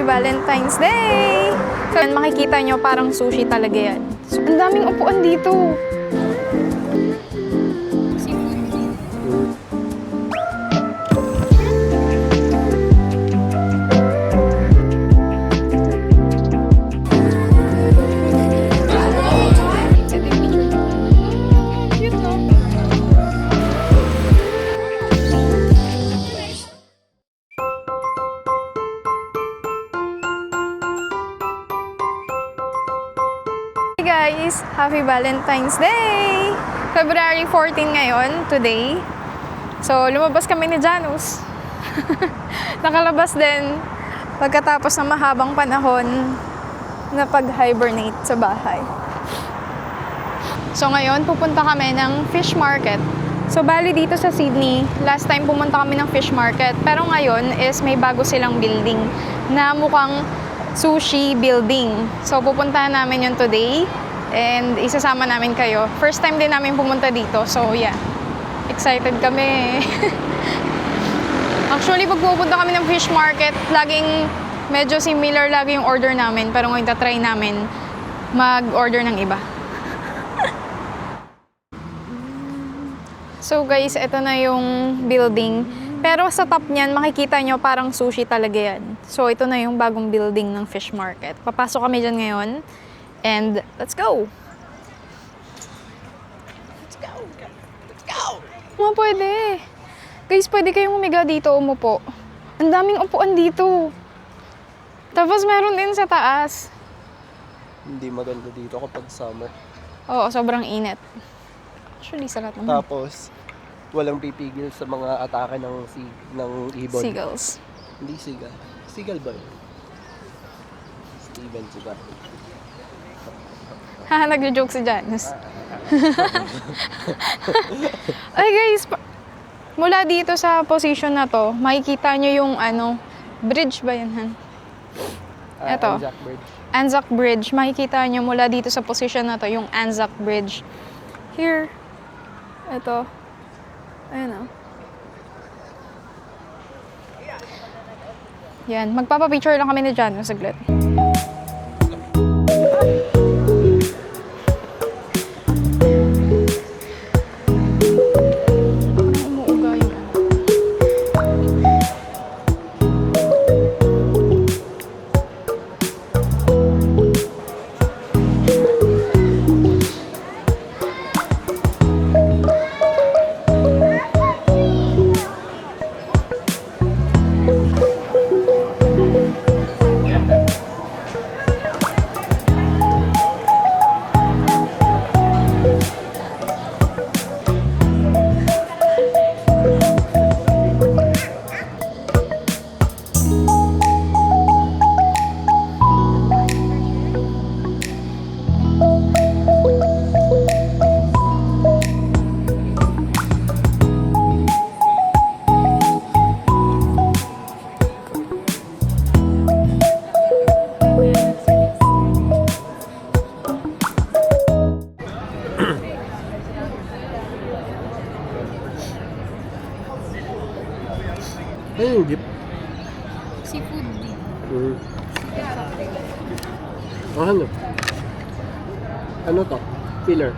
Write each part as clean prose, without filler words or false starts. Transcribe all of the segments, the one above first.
Valentine's Day! So, makikita nyo parang sushi talaga yan. So, ang daming upuan dito. Hey guys! Happy Valentine's Day! February 14 ngayon, today. So, lumabas kami ni Janus. Nakalabas din pagkatapos ng mahabang panahon na pag-hibernate sa bahay. So, ngayon pupunta kami ng fish market. So, bali dito sa Sydney, last time pumunta kami ng fish market. Pero ngayon is may bago silang building na mukhang sushi building. So, pupuntahan namin yun today and isasama namin kayo. First time din namin pumunta dito. So, yeah. Excited kami. Actually, pag pupunta kami ng fish market, laging medyo similar lagi yung order namin. Pero ngayon tatry namin mag-order ng iba. So, guys, ito na yung building. Pero sa top niyan, makikita nyo parang sushi talaga yan. So, ito na yung bagong building ng fish market. Papasok kami dyan ngayon. And, let's go! Let's go! Let's go! Pwede. Guys, pwede kayong umiga dito, umupo. Ang daming upuan dito. Tapos, meron din sa taas. Hindi maganda dito kapag summer. Oo, sobrang init. Actually, salat naman. Tapos, walang pipigil sa mga atake ng ibon. Seagulls. Hindi seagull. Seagull ba yun? Steven Seagull. Haha, nagjo-joke si Janus. Ay guys, mula dito sa position na to, makikita nyo yung bridge ba yan, Han? Ito. Anzac Bridge. Anzac Bridge. Makikita nyo mula dito sa position na to, yung Anzac Bridge. Here. Ito. Ayan o. Yan. Magpapapicture lang kami ni Janus saglit. Ano yung jeep? Seafood din. Ano? Ano to? Filler.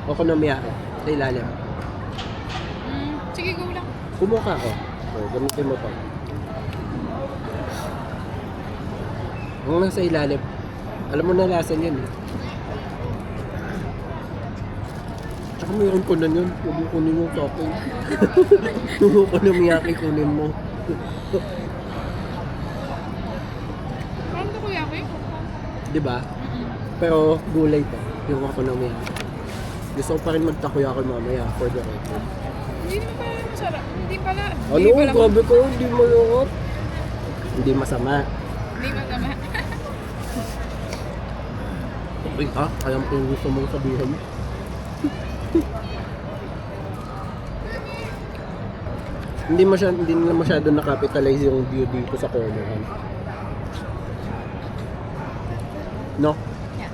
Okonomiyaki. Sa ilalim. Sige, go lang. Kumuha ka. Gamitin mo to. Ang nasa ilalim. Alam mo na lasan yun eh. Tsaka mayroon ko na yun. Huwag mo kunin yung topping. Yung okonomiyaki kunin mo. Parang takoyaki? Diba? Pero gulay to. Yung okonomiyaki. Gusto ko pa rin magtakoyaki mamaya for the record. Hindi naman pala masarap. Hindi pala. Ano? Grabe ko. Hindi malungkot. Hindi masama. Hindi masama. Okay ha? Alam ko yung gusto mong sabihin. Hindi nila masyado na-capitalize yung view dito sa corner. No? Yeah.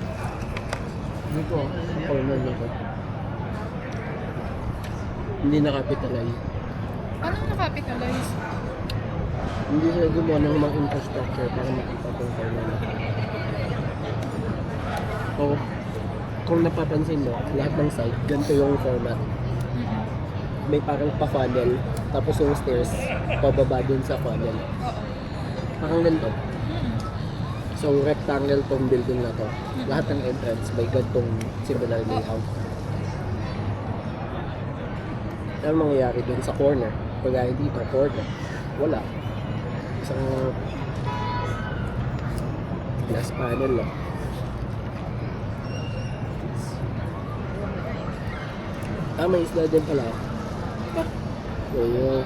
Dito, sa corner nito. Hindi na-capitalize. Anong na-capitalize? Hindi sila gumawa ng mga infrastructure para makita itong corner na to. So, kung napapansin mo, lahat ng site, ganito yung format. May parang pa-funnel, tapos yung stairs, pababa dun sa funnel. Oo. Parang ganito. So, rectangle tong building na to. Lahat ng entrance may gantong similar layout. Ano mangyayari dun sa corner? Pagaya dito, corner. Wala. Isang glass panel lang. May isla din pala. So, yun.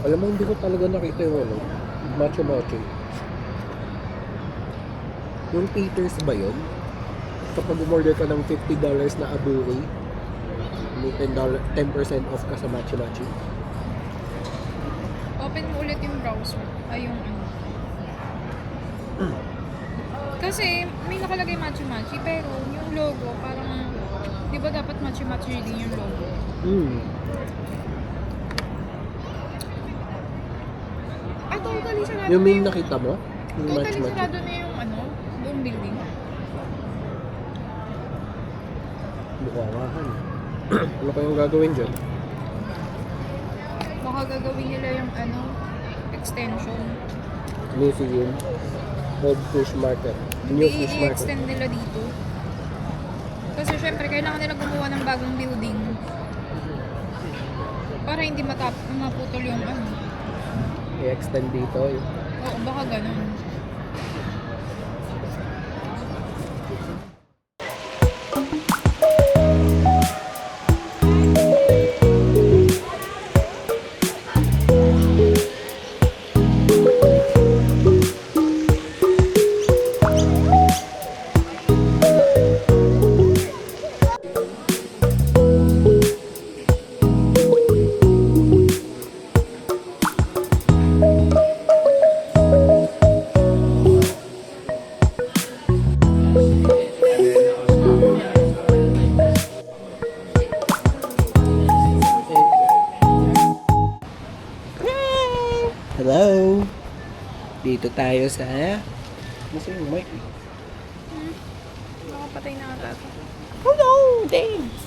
Alam mo, hindi ko talaga nakita yung ano, Machu Machu. Yung Peters ba yun? Kapag umorder ka ng $50 na aburi, may $10% off ka sa Machu Machu. Open mo ulit yung browser. Ay, yung ano. Kasi may nakalagay Machi-Machi, pero yung logo parang, di ba dapat Machi-Machi din yung logo? Ah, totally sarado Yung na meme yung... nakita mo? Yung Machu Totally Machu. sarado na yung ano, buong building. Bukawahan. Ano kayong gagawin dyan? Baka gagawin nila yung ano, extension. Museum. Old Fish Market. New Fish Market. I-extend nila dito. Kasi syempre, kailangan nila gumawa ng bagong building. Para hindi maputol yung ano. I-extend dito. Oo, baka ganun. Hello! Dito tayo sa... Masa yung mic? Nakapatay na ata ito. Oh no! Thanks!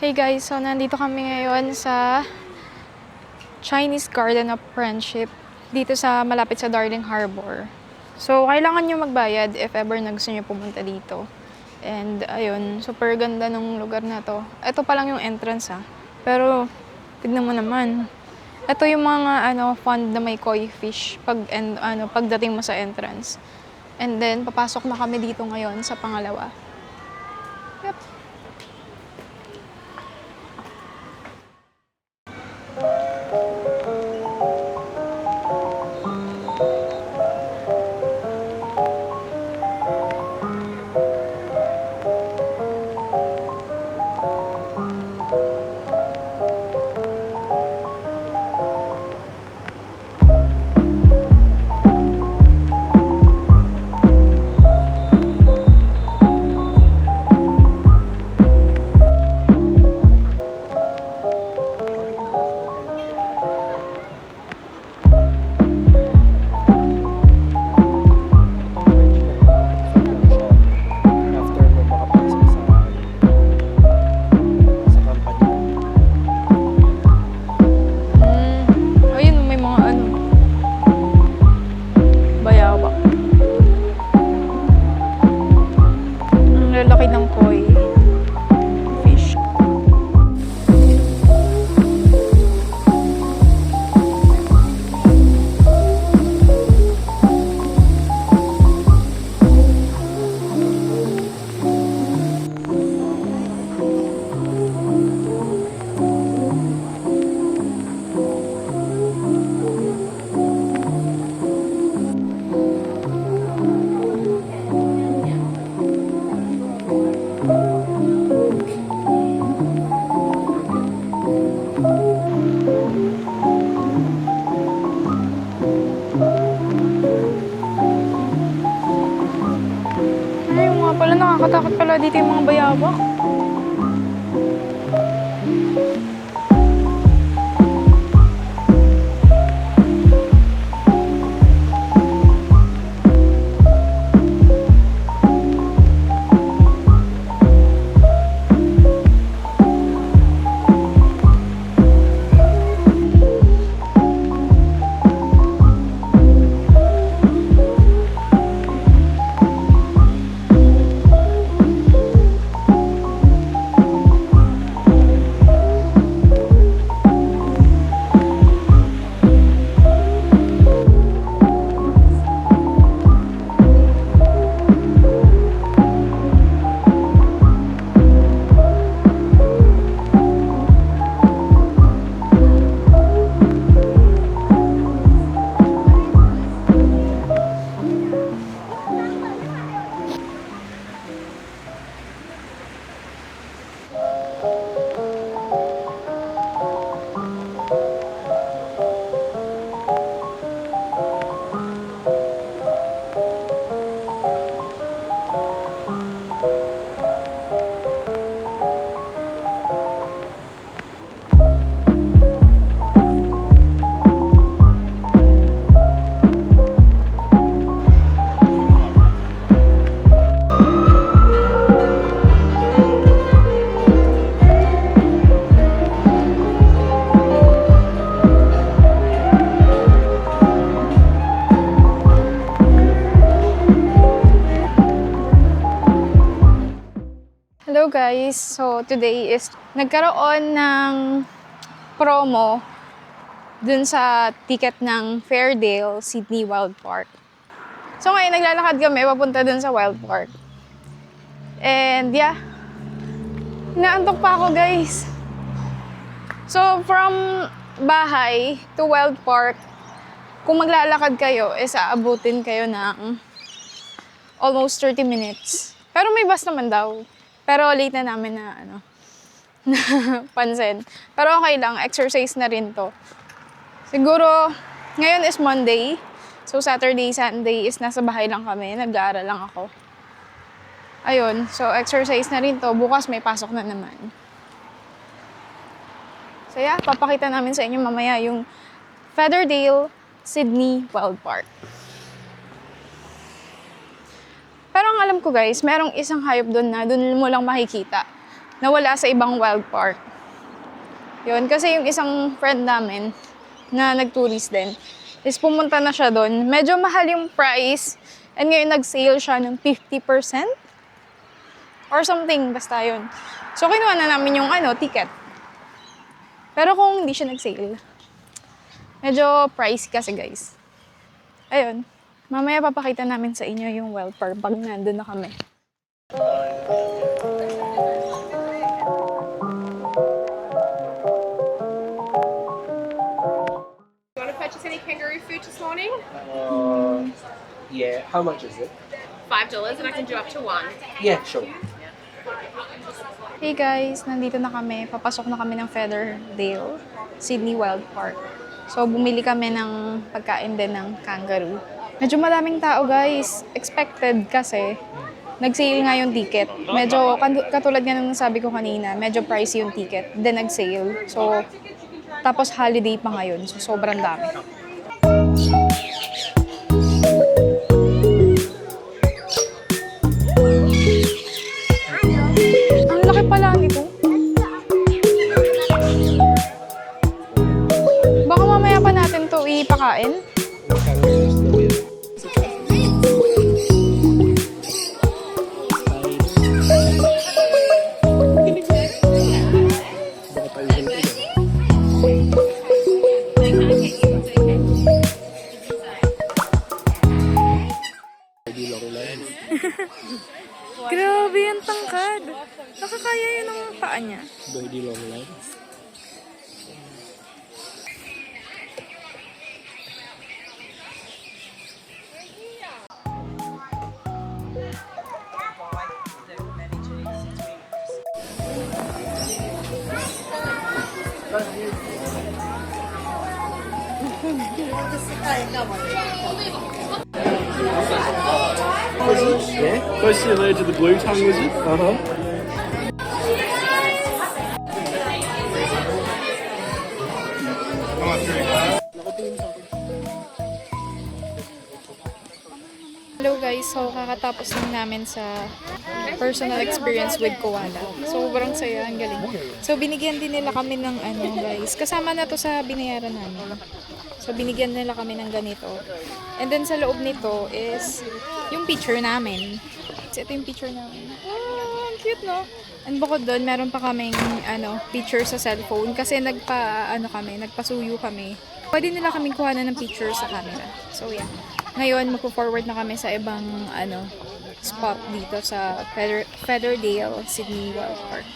Hey guys, so nandito kami ngayon sa Chinese Garden of Friendship dito sa malapit sa Darling Harbor. So, kailangan nyo magbayad if ever na gusto nyo pumunta dito. And ayun, super ganda ng lugar na to. Ito pa lang yung entrance ha. Pero, tignan mo naman. Ito yung mga pond na may koi fish pagdating mo sa entrance. And then, papasok na kami dito ngayon sa pangalawa. Yep. After mo makapasok sa company. Ayun, may mga bayawak. Ang lalaki ng koi fish. Ay, yung nga pala, nakakatakot pala dito yung mga bayawak. guys, so today is nagkaroon ng promo dun sa ticket ng Fairdale Sydney Wild Park. So ngayon, naglalakad kami papunta dun sa Wild Park. And yeah, inaantok pa ako guys. So from bahay to Wild Park, kung maglalakad kayo, aabutin kayo ng almost 30 minutes. Pero may bus naman daw. Pero late na namin na pansin. Pero okay lang, exercise na rin to. Siguro, ngayon is Monday. So Saturday, Sunday is nasa bahay lang kami. Nag-aaral lang ako. Ayun, so exercise na rin to. Bukas may pasok na naman. So yeah, papakita namin sa inyo mamaya yung Featherdale Sydney Wild Park. Pero ang alam ko guys, merong isang hayop doon na doon mo lang makikita na wala sa ibang wild park. Yun, kasi yung isang friend namin na nag-tourist din, is pumunta na siya doon. Medyo mahal yung price and ngayon nag-sale siya ng 50% or something, basta yun. So kinuha na namin yung ticket. Pero kung hindi siya nag-sale, medyo pricey kasi guys. Ayun. Mamaya papakita namin sa inyo yung wild park pag nandun na kami. You want to purchase any kangaroo food this morning? Yeah. How much is it? $5 and I can do up to one. Yeah, sure. Hey guys, nandito na kami. Papasok na kami ng Featherdale Sydney Wild Park. So bumili kami ng pagkain din ng kangaroo. Medyo maraming tao guys. Expected kasi nag-sale nga yung ticket. Medyo katulad nga ng sabi ko kanina, medyo pricey yung ticket. Then nag-sale. So tapos holiday pa ngayon. So sobrang dami. Ang laki pala nito. Baka mamaya pa natin to ipakain. Grabe yung tangkad. Nakakaya yun ang paa niya. Birdie long legs. Yeah? Close to the allergic to the blue tongue lizard. Hello guys, so kakatapos lang namin sa personal experience with koala. Sobrang saya, ang galing. So binigyan din nila kami ng guys, kasama na to sa binayaran namin. So binigyan nila kami ng ganito. And then sa loob nito is yung picture namin. So ito yung picture namin. Oh, ang cute no? And bukod doon, meron pa kaming picture sa cellphone kasi nagpasuyo kami. Pwede nila kaming kuhanan ng picture sa camera. So yeah. Ngayon, magpo-forward na kami sa ibang spot dito sa Featherdale Sydney Wild Park.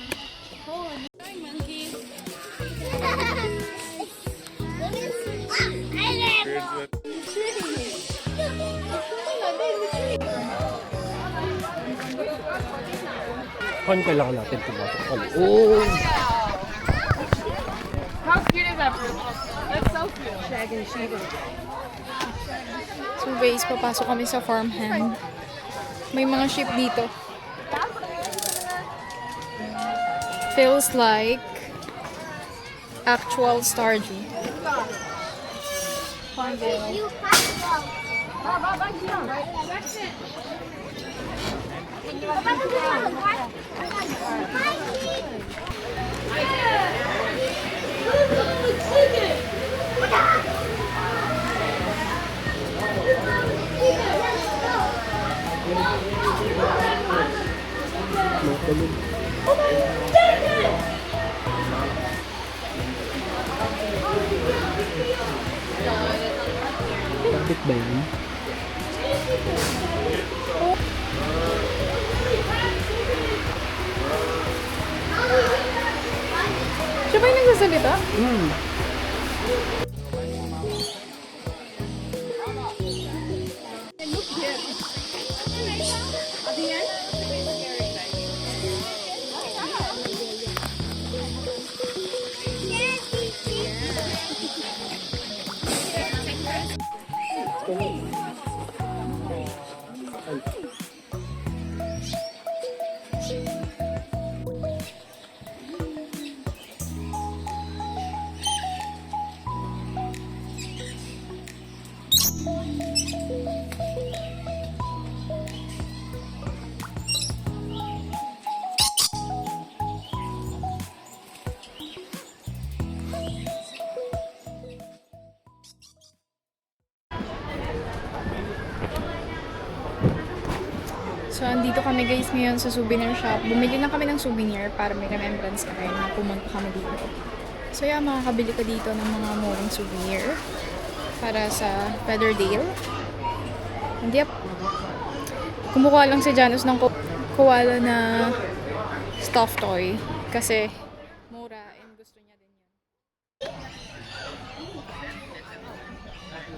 Kung kailangan natin pumasok kami. Oh! How cute is that fruit? That's so cute. Shag and Shiva. So guys, papasok kami sa farmhand. May mga sheep dito. Feels like actual Stardew. Farmville. yun? Siya ba yung nagsasalita? So, andito kami guys ngayon sa souvenir shop. Bumili na kami ng souvenir para may remembrance kami na pumunta kami dito. So, yeah, makakabili ka dito ng mga murang souvenir para sa Featherdale. And yep, kumukuha lang si Janus ng koala na stuffed toy kasi mura and gusto niya din yun.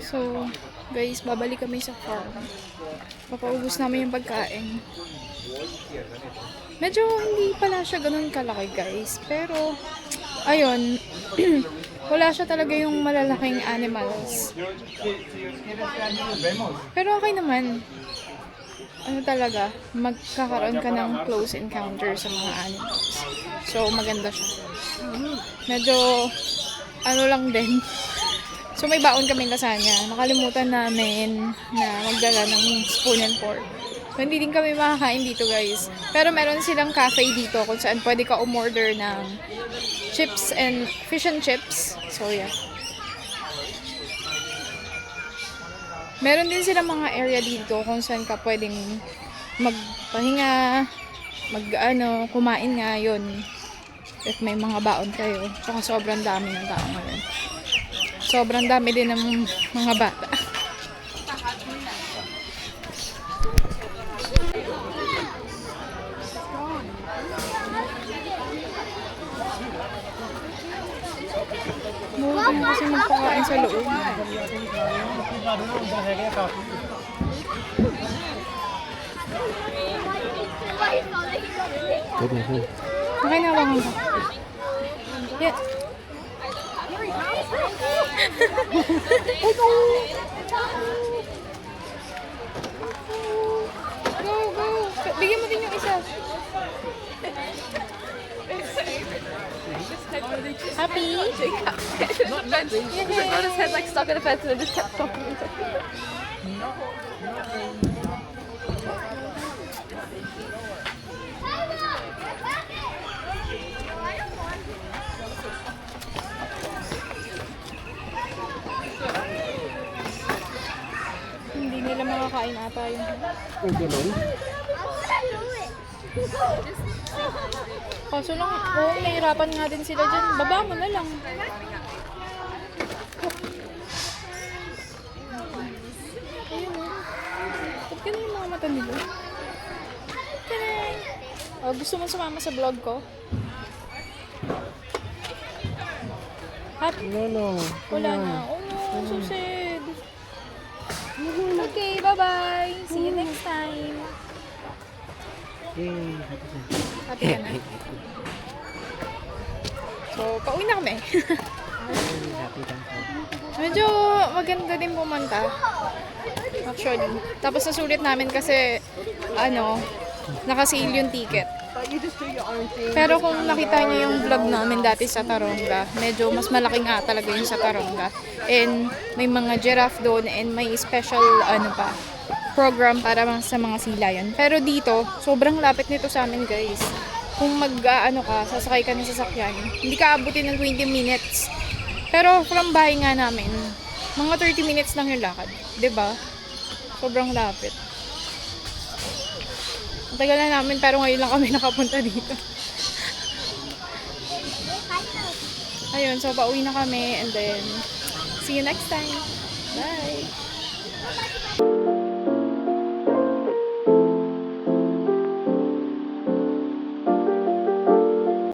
So, guys, babalik kami sa farm. Papaubos namin yung pagkain. Medyo hindi pala siya ganun kalaki, guys. Pero, ayun, wala siya talaga yung malalaking animals. Pero okay naman. Ano talaga, magkakaroon ka ng close encounter sa mga animals. So, maganda siya. Medyo, ano lang din. So, may baon kaming lasagna. Nakalimutan namin na magdala ng spoon and fork. So, hindi din kami makakain dito, guys. Pero meron silang cafe dito kung saan pwede ka umorder ng chips and fish and chips. So, yeah. Meron din silang mga area dito kung saan ka pwedeng magpahinga, kumain nga yun. If may mga baon kayo. Tsaka sobrang dami ng tao ngayon. Sobrang dami din ng mga bata. Mura na kasi magpakain sa loob. Okay na lang ako. Yeah. Go, go. Bigyan mo din yung isa. Happy? Not meant to. He got his head like stuck in a fence and it just kept talking. Hindi nila makakain ata yung... Kung gano'n? Kaso lang, nahihirapan nga din sila dyan. Baba mo na lang. Ayun o. Ba't ganun yung mga mata nila? Taray! Oh, gusto mo sumama sa vlog ko? Happy? No. Wala na. Oh no, so sad. Okay, bye-bye. See you next time. Yay. Happy ka na? So, pauwi na kami. Happy lang po. Medyo maganda din pumunta. Actually. Tapos nasulit namin kasi, nakasale yung ticket. Pero kung nakita niyo yung vlog namin dati sa Taronga, medyo mas malaki nga talaga yung sa Taronga. And may mga giraffe doon and may special, program para sa mga silayan. Pero dito, sobrang lapit nito sa amin, guys. Kung sasakay ka ng sasakyan, hindi ka abutin ng 20 minutes. Pero from bahay nga namin, mga 30 minutes lang yung lakad. 'Di ba? Sobrang lapit. Ang tagal na namin, pero ngayon lang kami nakapunta dito. Ayun, so pauwi na kami and then see you next time. Bye!